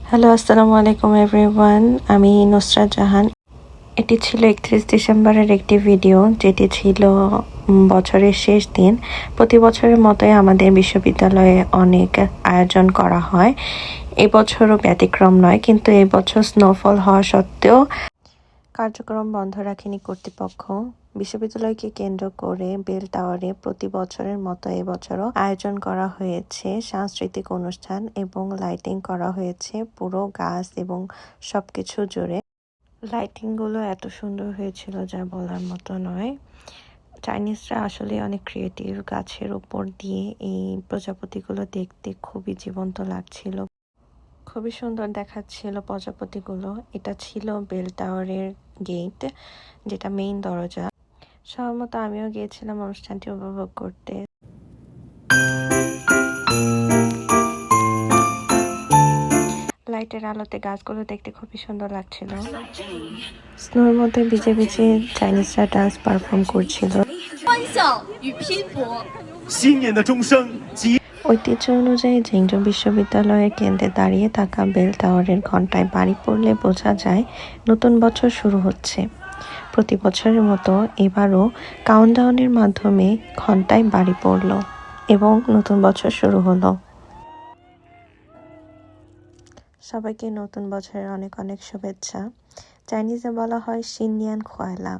Hello, আসসালামু আলাইকুম everyone. আমি নুসরাত জাহান। এটি ছিল 31 ডিসেম্বরের একটি ভিডিও, যেটি ছিল বছরের শেষ দিন। প্রতি বছরের মতোই আমাদের বিশ্ববিদ্যালয়ে অনেক আয়োজন করা হয়। এবছরও ব্যতিক্রম নয়, কিন্তু এবছর স্নোফল হওয়া সত্ত্বেও কার্যক্রম বন্ধ রাখেনি কর্তৃপক্ষ। বিশ্ববিদ্যালয়কে কেন্দ্র করে বেল টাওয়ারে প্রতি বছরের মতো এবছরও আয়োজন করা হয়েছে সাংস্কৃতিক অনুষ্ঠান এবং লাইটিং করা হয়েছে পুরো গাছ এবং সবকিছু জুড়ে। লাইটিংগুলো এত সুন্দর হয়েছিল যা বলার মতো নয়। চাইনিজরা আসলে অনেক ক্রিয়েটিভ। গাছের উপর দিয়ে এই প্রজাপতিগুলো দেখতে খুবই জীবন্ত লাগছিল, খুবই সুন্দর দেখাচ্ছিল প্রজাপতিগুলো। এটা ছিল বেল টাওয়ারের গেট, যেটা মেইন দরজা। সম্ভবত আমিও গিয়েছিলাম অনুষ্ঠানটি উপভোগ করতে। লাইটের আলোতে গাছগুলো দেখতে খুবই সুন্দর লাগছিল। স্নোর মধ্যে ভিজে ভিজে চাইনিজরা ডান্স পারফর্ম করছিল। ঐতিহ্য অনুযায়ী ঝিংঝু বিশ্ববিদ্যালয়ের কেন্দ্রে দাঁড়িয়ে থাকা বেল টাওয়ারের ঘণ্টায় বাড়ি পড়লে বোঝা যায় নতুন বছর শুরু হচ্ছে। প্রতি বছরের মতো এবারও কাউন্টডাউনের মাধ্যমে ঘণ্টায় বাড়ি পড়ল এবং নতুন বছর শুরু হলো। সবাইকে নতুন বছরের অনেক অনেক শুভেচ্ছা। চাইনিজে বলা হয় সিননিয়ান খোয়ালা।